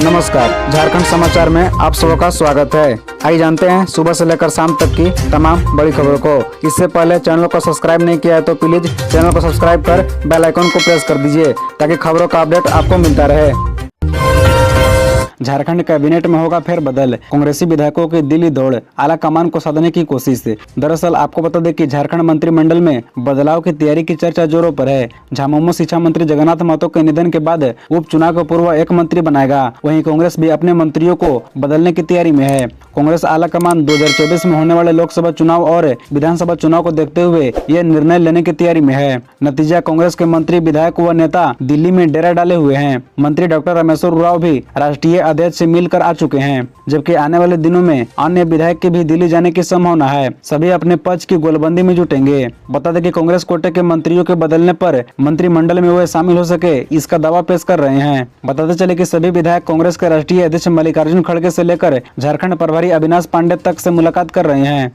नमस्कार, झारखंड समाचार में आप सबका स्वागत है। आइए जानते हैं सुबह से लेकर शाम तक की तमाम बड़ी खबरों को। इससे पहले चैनल को सब्सक्राइब नहीं किया है तो प्लीज चैनल को सब्सक्राइब कर बेल आइकन को प्रेस कर दीजिए ताकि खबरों का अपडेट आपको मिलता रहे। झारखंड कैबिनेट में होगा फेरबदल, कांग्रेसी विधायकों की दिल्ली दौड़, आला कमान को साधने की कोशिश। दरअसल आपको बता दें कि झारखंड मंत्रिमंडल में बदलाव की तैयारी की चर्चा जोरों पर है। झामुमो शिक्षा मंत्री जगन्नाथ महतो के निधन के बाद उपचुनाव के पूर्व एक मंत्री बनाएगा। वहीं कांग्रेस भी अपने मंत्रियों को बदलने की तैयारी में है। कांग्रेस आला कमान 2024 में होने वाले लोकसभा चुनाव और विधानसभा चुनाव को देखते हुए ये निर्णय लेने की तैयारी में है। नतीजा, कांग्रेस के मंत्री, विधायक व नेता दिल्ली में डेरा डाले हुए हैं। मंत्री डॉक्टर रामेश्वर उरांव भी राष्ट्रीय अध्यक्ष से मिलकर आ चुके हैं, जबकि आने वाले दिनों में अन्य विधायक के भी दिल्ली जाने की संभावना है। सभी अपने पक्ष की गोलबंदी में जुटेंगे। बता दें कि कांग्रेस कोटे के मंत्रियों के बदलने पर मंत्रिमंडल में वे शामिल हो सके, इसका दावा पेश कर रहे हैं। बताते चले कि सभी विधायक कांग्रेस के राष्ट्रीय अध्यक्ष मल्लिकार्जुन खड़गे से लेकर झारखंड प्रभारी अविनाश पांडे तक से मुलाकात कर रहे हैं।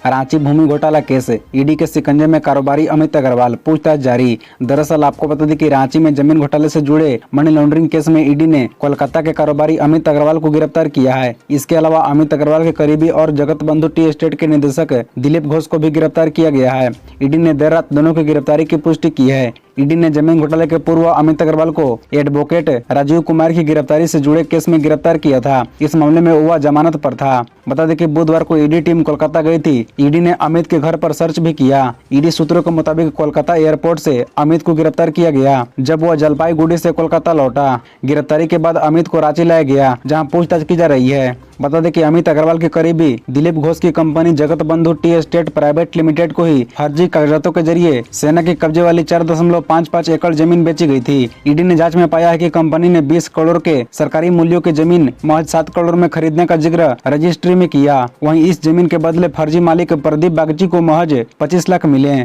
रांची भूमि घोटाला केस, ईडी के शिकंजे में कारोबारी अमित अग्रवाल, पूछताछ जारी। दरअसल आपको बता दें कि रांची में जमीन घोटाले से जुड़े मनी लॉन्ड्रिंग केस में ईडी ने कोलकाता के कारोबारी अमित अग्रवाल को गिरफ्तार किया है। इसके अलावा अमित अग्रवाल के करीबी और जगत बंधु टी एस्टेट के निदेशक दिलीप घोष को भी गिरफ्तार किया गया है। ईडी ने देर रात दोनों की गिरफ्तारी की पुष्टि की है। ईडी ने जमीन घोटाले के पूर्व अमित अग्रवाल को एडवोकेट राजीव कुमार की गिरफ्तारी से जुड़े केस में गिरफ्तार किया था। इस मामले में वह जमानत पर था। बता दें कि बुधवार को ईडी टीम कोलकाता गई थी। ईडी ने अमित के घर पर सर्च भी किया। ईडी सूत्रों के मुताबिक कोलकाता एयरपोर्ट से अमित को गिरफ्तार किया गया जब वह जलपाईगुड़ी से कोलकाता लौटा। गिरफ्तारी के बाद अमित को रांची लाया गया, जहां पूछताछ की जा रही है। बता दें कि अमित अग्रवाल के करीबी दिलीप घोष की कंपनी जगत बंधु टी एस्टेट प्राइवेट लिमिटेड को ही फर्जी कागजातों के जरिए सेना के कब्जे वाली 4.55 एकड़ जमीन बेची गई थी। ईडी ने जांच में पाया है कि कंपनी ने 20 करोड़ के सरकारी मूल्यों की जमीन महज 7 करोड़ में खरीदने का जिक्र रजिस्ट्री में किया। वहीं इस जमीन के बदले फर्जी मालिक प्रदीप बागची को महज 25 लाख मिले।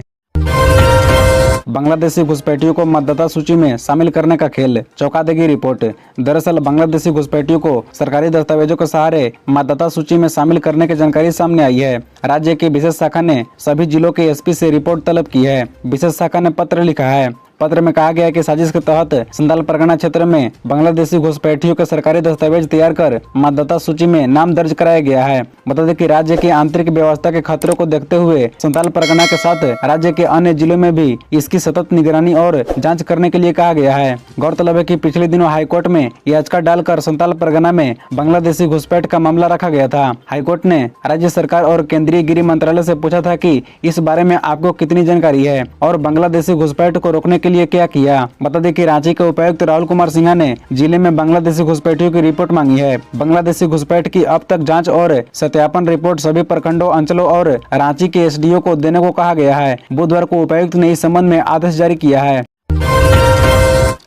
बांग्लादेशी घुसपैठियों को मतदाता सूची में शामिल करने का खेल, चौंका देगी रिपोर्ट। दरअसल बांग्लादेशी घुसपैठियों को सरकारी दस्तावेजों के सहारे मतदाता सूची में शामिल करने की जानकारी सामने आई है। राज्य की विशेष शाखा ने सभी जिलों के एसपी से रिपोर्ट तलब की है। विशेष शाखा ने पत्र लिखा है। पत्र में कहा गया है कि साजिश के तहत संथाल परगना क्षेत्र में बांग्लादेशी घुसपैठियों के सरकारी दस्तावेज तैयार कर मतदाता सूची में नाम दर्ज कराया गया है। बता दें कि राज्य की आंतरिक व्यवस्था के खतरों को देखते हुए संथाल परगना के साथ राज्य के अन्य जिलों में भी इसकी सतत निगरानी और जांच करने के लिए कहा गया है। गौरतलब है कि पिछले दिनों हाईकोर्ट में याचिका डालकर संथाल परगना में बांग्लादेशी घुसपैठ का मामला रखा गया था। हाईकोर्ट ने राज्य सरकार और केंद्रीय गृह मंत्रालय से पूछा था कि इस बारे में आपको कितनी जानकारी है और बांग्लादेशी घुसपैठ को रोकने के लिए क्या किया। बता दें कि रांची के उपायुक्त राहुल कुमार सिन्हा ने जिले में बांग्लादेशी घुसपैठियों की रिपोर्ट मांगी है। बांग्लादेशी घुसपैठ की अब तक जांच और सत्यापन रिपोर्ट सभी प्रखंडों, अंचलों और रांची के एसडीओ को देने को कहा गया है। बुधवार को उपायुक्त ने इस संबंध में आदेश जारी किया है।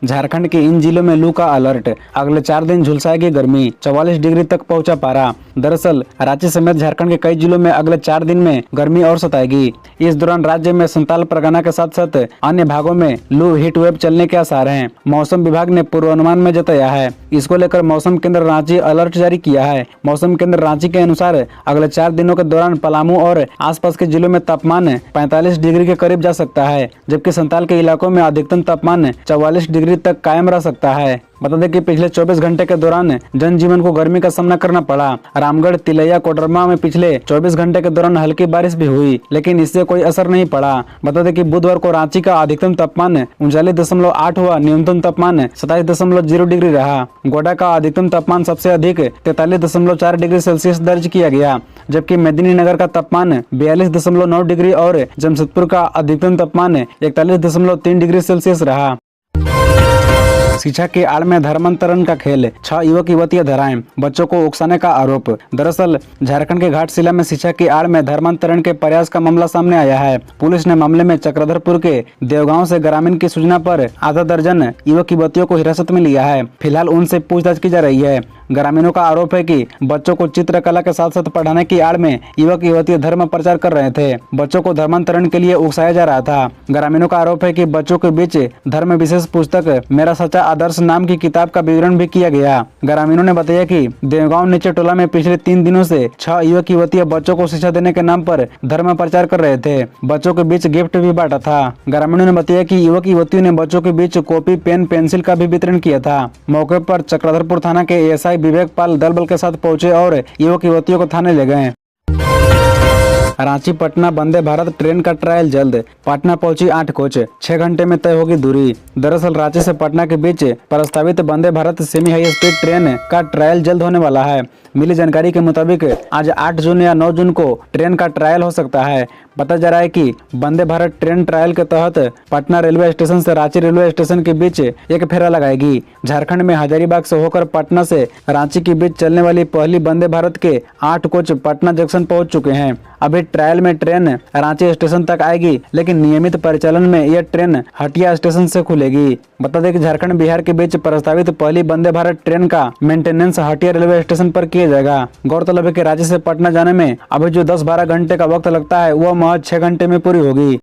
झारखंड के इन जिलों में लू का अलर्ट, अगले 4 दिन झुलसाएगी गर्मी, 44 डिग्री तक पहुंचा पारा। दरअसल रांची समेत झारखंड के कई जिलों में अगले 4 दिन में गर्मी और सताएगी। इस दौरान राज्य में संथाल परगना के साथ साथ अन्य भागों में लू हीट वेव चलने के आसार हैं। मौसम विभाग ने पूर्वानुमान में जताया है। इसको लेकर मौसम केंद्र रांची अलर्ट जारी किया है। मौसम केंद्र रांची के अनुसार अगले 4 दिनों के दौरान पलामू और आसपास के जिलों में तापमान 45 डिग्री के करीब जा सकता है, जबकि संथाल के इलाकों में अधिकतम तापमान 44 डिग्री तक कायम रह सकता है। बता दें कि पिछले 24 घंटे के दौरान जनजीवन को गर्मी का सामना करना पड़ा। रामगढ़, तिलैया, कोडरमा में पिछले 24 घंटे के दौरान हल्की बारिश भी हुई, लेकिन इससे कोई असर नहीं पड़ा। बता दें कि बुधवार को रांची का अधिकतम तापमान 39.8 हुआ, न्यूनतम तापमान 27.0 डिग्री रहा। गोड्डा का अधिकतम तापमान सबसे अधिक 43.4 डिग्री सेल्सियस दर्ज किया गया, जबकि मेदिनीनगर का तापमान 42.9 डिग्री और जमशेदपुर का अधिकतम तापमान 41.3 डिग्री सेल्सियस रहा। शिक्षा की आड़ में धर्मांतरण का खेल, 6 युवक युवतियां धराएं, बच्चों को उकसाने का आरोप। दरअसल झारखंड के घाटशिला में शिक्षा की आड़ में धर्मांतरण के प्रयास का मामला सामने आया है। पुलिस ने मामले में चक्रधरपुर के देवगांव से ग्रामीण की सूचना पर आधा दर्जन युवक युवतियों को हिरासत में लिया है। फिलहाल उनसे पूछताछ की जा रही है। ग्रामीणों का आरोप है कि बच्चों को चित्रकला के साथ साथ पढ़ाने की आड़ में युवक युवती धर्म प्रचार कर रहे थे। बच्चों को धर्मांतरण के लिए उकसाया जा रहा था। ग्रामीणों का आरोप है कि बच्चों के बीच धर्म विशेष पुस्तक मेरा सच्चा आदर्श नाम की किताब का विवरण भी किया गया। ग्रामीणों ने बताया कि देवगांव नीचे टोला में पिछले 3 दिनों से 6 युवक युवतियां बच्चों को शिक्षा देने के नाम पर धर्म प्रचार कर रहे थे। बच्चों के बीच गिफ्ट भी बांटा था। ग्रामीणों ने बताया कि युवक युवतियों ने बच्चों के बीच कॉपी, पेन, पेंसिल का भी वितरण किया था। मौके पर चक्रधरपुर थाना के एएसआई विवेक पाल दल बल के साथ पहुंचे और युवक युवतियों को थाने ले गए। रांची पटना वंदे भारत ट्रेन का ट्रायल जल्द। पटना पहुंची 8 कोच, 6 घंटे में तय होगी दूरी। दरअसल रांची से पटना के बीच प्रस्तावित Vande Bharat semi high speed train का ट्रायल जल्द होने वाला है। मिली जानकारी के मुताबिक आज 8 जून या 9 जून को ट्रेन का ट्रायल हो सकता है। बताया जा रहा है कि वंदे भारत ट्रेन ट्रायल के तहत पटना रेलवे स्टेशन से रांची रेलवे स्टेशन के बीच एक फेरा लगाएगी। झारखंड में हजारीबाग से होकर पटना से रांची के बीच चलने वाली पहली वंदे भारत के 8 कोच पटना जंक्शन पहुंच चुके हैं। अभी ट्रायल में ट्रेन रांची स्टेशन तक आएगी, लेकिन नियमित परिचालन में यह ट्रेन हटिया स्टेशन से खुलेगी। बता दें कि झारखंड बिहार के बीच प्रस्तावित पहली वंदे भारत ट्रेन का मेंटेनेंस हटिया रेलवे स्टेशन पर किया जाएगा। गौरतलब है कि रांची से पटना जाने में अभी जो 10-12 घंटे का वक्त लगता है वह महज 6 घंटे में पूरी होगी।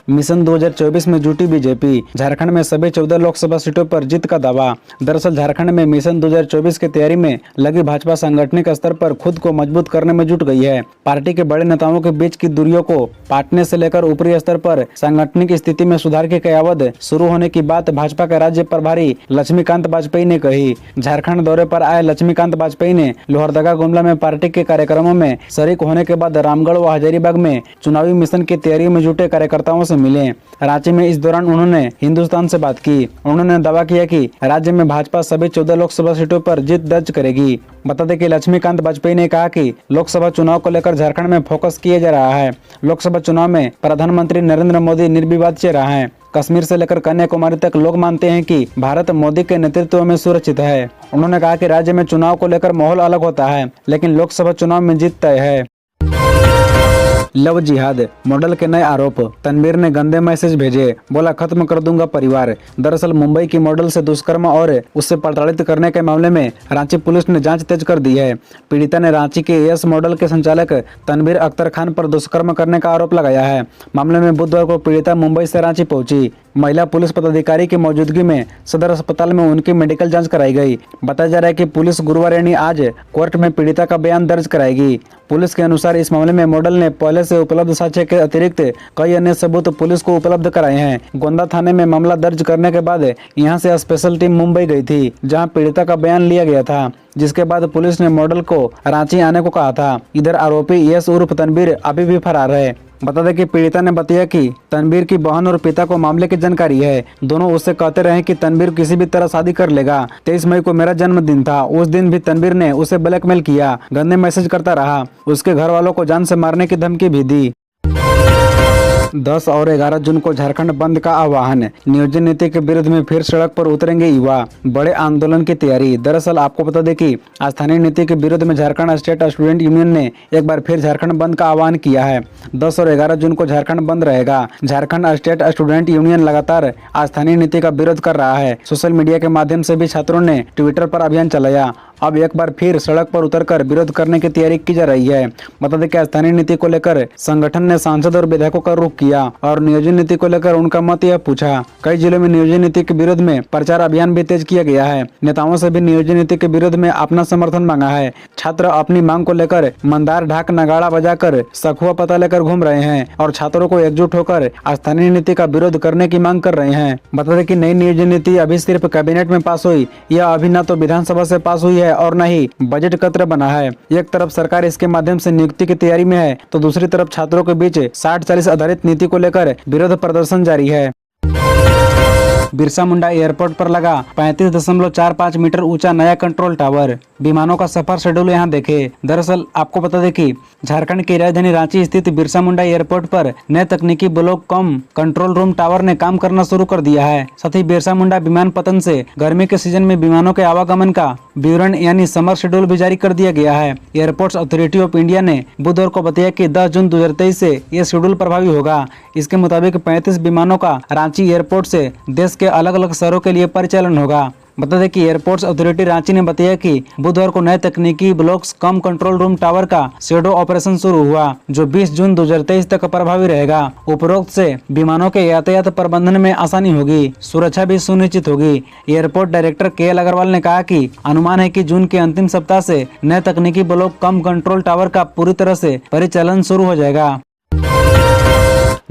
मिशन 2024 में जुटी बीजेपी। झारखंड में सभी 14 लोकसभा सीटों पर जीत का दावा। दरअसल झारखंड में मिशन 2024 की तैयारी में लगी भाजपा सांगठनिक स्तर पर खुद को मजबूत करने में जुट गई है। पार्टी के बड़े नेताओं के बीच की दूरियों को पाटने से लेकर ऊपरी स्तर पर सांगठनिक स्थिति में सुधार की कयावत शुरू होने की बात भाजपा के राज्य प्रभारी लक्ष्मीकांत वाजपेयी ने कही। झारखंड दौरे पर आए लक्ष्मीकांत वाजपेयी ने लोहरदगा गुमला में पार्टी के कार्यक्रमों में शरीक होने के बाद रामगढ़ व हजारीबाग में चुनावी मिशन की तैयारी में जुटे कार्यकर्ताओं से मिले। रांची में इस दौरान उन्होंने हिंदुस्तान से बात की। उन्होंने दावा किया कि राज्य में भाजपा सभी 14 लोकसभा सीटों पर जीत दर्ज करेगी। बता दें कि लक्ष्मीकांत वाजपेयी ने कहा कि लोकसभा चुनाव को लेकर झारखंड में फोकस किया जा रहा है। लोकसभा चुनाव में प्रधानमंत्री नरेंद्र मोदी निर्विवाद चेहरा है। कश्मीर से लेकर कन्याकुमारी तक लोग मानते हैं कि भारत मोदी के नेतृत्व में सुरक्षित है। उन्होंने कहा कि राज्य में चुनाव को लेकर माहौल अलग होता है, लेकिन लोकसभा चुनाव में जीत तय है। लव जिहाद मॉडल के नए आरोप। तनवीर ने गंदे मैसेज भेजे, बोला खत्म कर दूंगा परिवार। दरअसल मुंबई की मॉडल से दुष्कर्म और उससे प्रताड़ित करने के मामले में रांची पुलिस ने जांच तेज कर दी है। पीड़िता ने रांची के एस मॉडल के संचालक तनवीर अख्तर खान पर दुष्कर्म करने का आरोप लगाया है। मामले में बुधवार को पीड़िता मुंबई से रांची पहुंची। महिला पुलिस पदाधिकारी की मौजूदगी में सदर अस्पताल में उनकी मेडिकल जांच कराई गई। बताया जा रहा है कि पुलिस गुरुवार यानी आज कोर्ट में पीड़िता का बयान दर्ज कराएगी। पुलिस के अनुसार इस मामले में मॉडल ने पहले से उपलब्ध साक्ष्य के अतिरिक्त कई अन्य सबूत पुलिस को उपलब्ध कराए हैं। गोंदा थाने में मामला दर्ज करने के बाद यहां से स्पेशल टीम मुंबई गई थी, जहां पीड़िता का बयान लिया गया था, जिसके बाद पुलिस ने मॉडल को रांची आने को कहा था। इधर आरोपी यश उर्फ तनवीर अभी भी फरार है। बता दें कि पीड़िता ने बताया कि तनवीर की बहन और पिता को मामले की जानकारी है। दोनों उससे कहते रहे कि तनवीर किसी भी तरह शादी कर लेगा। 23 मई को मेरा जन्मदिन था, उस दिन भी तनवीर ने उसे ब्लैकमेल किया, गंदे मैसेज करता रहा, उसके घर वालों को जान से मारने की धमकी भी दी। 10 और 11 जून को झारखंड बंद का आह्वान। नियोजन नीति के विरुद्ध में फिर सड़क पर उतरेंगे युवा, बड़े आंदोलन की तैयारी। दरअसल आपको बता दें कि स्थानीय नीति के विरुद्ध में झारखंड स्टेट स्टूडेंट यूनियन ने एक बार फिर झारखंड बंद का आह्वान किया है। 10 और 11 जून को झारखंड बंद रहेगा। झारखंड स्टेट स्टूडेंट यूनियन लगातार स्थानीय नीति का विरोध कर रहा है। सोशल मीडिया के माध्यम से भी छात्रों ने ट्विटर पर अभियान चलाया। अब एक बार फिर सड़क पर उतरकर विरोध करने की तैयारी की जा रही है। बता दें कि स्थानीय नीति को लेकर संगठन ने सांसद और विधायकों का रुख किया और नियोजन नीति को लेकर उनका मत यह पूछा। कई जिलों में नियोजन नीति के विरोध में प्रचार अभियान भी तेज किया गया है। नेताओं से भी नियोजन नीति के विरोध में अपना समर्थन मांगा है। छात्र अपनी मांग को लेकर मंदार ढाक नगाड़ा बजाकर सखुआ पता लेकर घूम रहे हैं और छात्रों को एकजुट होकर स्थानीय नीति का विरोध करने की मांग कर रहे हैं। बता दें कि नई नियोजन नीति अभी सिर्फ कैबिनेट में पास हुई, यह अभी न तो विधानसभा से पास हुई है और न ही बजट पत्र बना है। एक तरफ सरकार इसके माध्यम से नियुक्ति की तैयारी में है, तो दूसरी तरफ छात्रों के बीच 60-40 आधारित नीति को लेकर विरोध प्रदर्शन जारी है। बिरसा मुंडा एयरपोर्ट पर लगा 35.45 मीटर ऊंचा नया कंट्रोल टावर। विमानों का सफर शेड्यूल यहाँ देखें। दरअसल आपको बता दें कि झारखंड की राजधानी रांची स्थित बिरसा मुंडा एयरपोर्ट पर नए तकनीकी ब्लॉक कम कंट्रोल रूम टावर ने काम करना शुरू कर दिया है। साथ ही बिरसा मुंडा विमानपत्तन से गर्मी के सीजन में विमानों के आवागमन का विवरण यानी समर शेड्यूल भी जारी कर दिया गया है। एयरपोर्ट्स अथॉरिटी ऑफ इंडिया ने बुधवार को बताया कि 10 जून 2023 से यह शेड्यूल प्रभावी होगा। इसके मुताबिक 35 विमानों का रांची एयरपोर्ट से देश के अलग अलग शहरों के लिए परिचालन होगा। बता दें कि एयरपोर्ट्स अथॉरिटी रांची ने बताया कि बुधवार को नए तकनीकी ब्लॉक्स कम कंट्रोल रूम टावर का शेडो ऑपरेशन शुरू हुआ, जो 20 जून 2023 तक प्रभावी रहेगा। उपरोक्त से विमानों के यातायात प्रबंधन में आसानी होगी, सुरक्षा भी सुनिश्चित होगी। Airport director KL. अग्रवाल ने कहा कि अनुमान है कि जून के अंतिम सप्ताह से नए तकनीकी ब्लॉक कम कंट्रोल टावर का पूरी तरह से परिचालन शुरू हो जाएगा।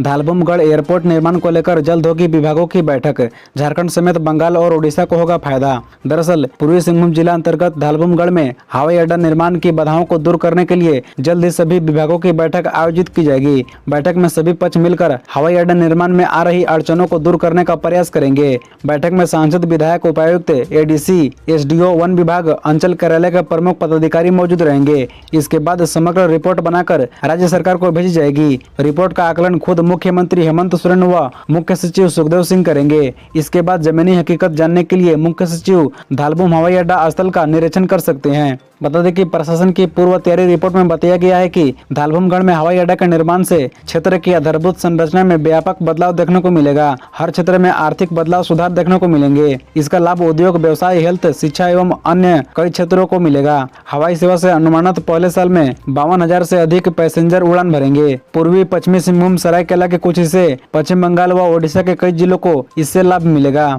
धालबुमगढ़ एयरपोर्ट निर्माण को लेकर जल्द होगी विभागों की बैठक, झारखंड समेत बंगाल और ओडिशा को होगा फायदा। दरअसल पूर्वी सिंहभूम जिला अंतर्गत धालबुमगढ़ में हवाई अड्डा निर्माण की बाधाओं को दूर करने के लिए जल्द ही सभी विभागों की बैठक आयोजित की जाएगी। बैठक में सभी पक्ष मिलकर हवाई अड्डा निर्माण में आ रही अड़चनों को दूर करने का प्रयास करेंगे। बैठक में सांसद, विधायक, उपायुक्त, एडीसी, एसडीओ, वन विभाग, अंचल कार्यालय के प्रमुख पदाधिकारी मौजूद रहेंगे। इसके बाद समग्र रिपोर्ट बनाकर राज्य सरकार को भेजी जाएगी। रिपोर्ट का आकलन खुद मुख्यमंत्री हेमंत सोरेन व मुख्य सचिव सुखदेव सिंह करेंगे। इसके बाद जमीनी हकीकत जानने के लिए मुख्य सचिव धालबुम हवाई अड्डा स्थल का निरीक्षण कर सकते हैं। बता दें कि प्रशासन की पूर्व तैयारी रिपोर्ट में बताया गया है कि धालबुमगढ़ में हवाई अड्डा के निर्माण से क्षेत्र की आधारभूत संरचना में व्यापक बदलाव देखने को मिलेगा। हर क्षेत्र में आर्थिक बदलाव, सुधार देखने को मिलेंगे। इसका लाभ उद्योग, व्यवसाय, हेल्थ, शिक्षा एवं अन्य कई क्षेत्रों को मिलेगा। हवाई सेवा से अनुमानित पहले साल में 52,000 से अधिक पैसेंजर उड़ान भरेंगे। पूर्वी पश्चिमी सिंहभूम, सरायकेला के कुछ हिस्से, पश्चिम बंगाल व ओडिशा के कई जिलों को इससे लाभ मिलेगा।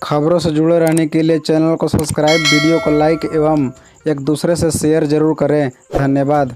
खबरों से जुड़े रहने के लिए चैनल को सब्सक्राइब, वीडियो को लाइक एवं एक दूसरे से शेयर जरूर करें। धन्यवाद।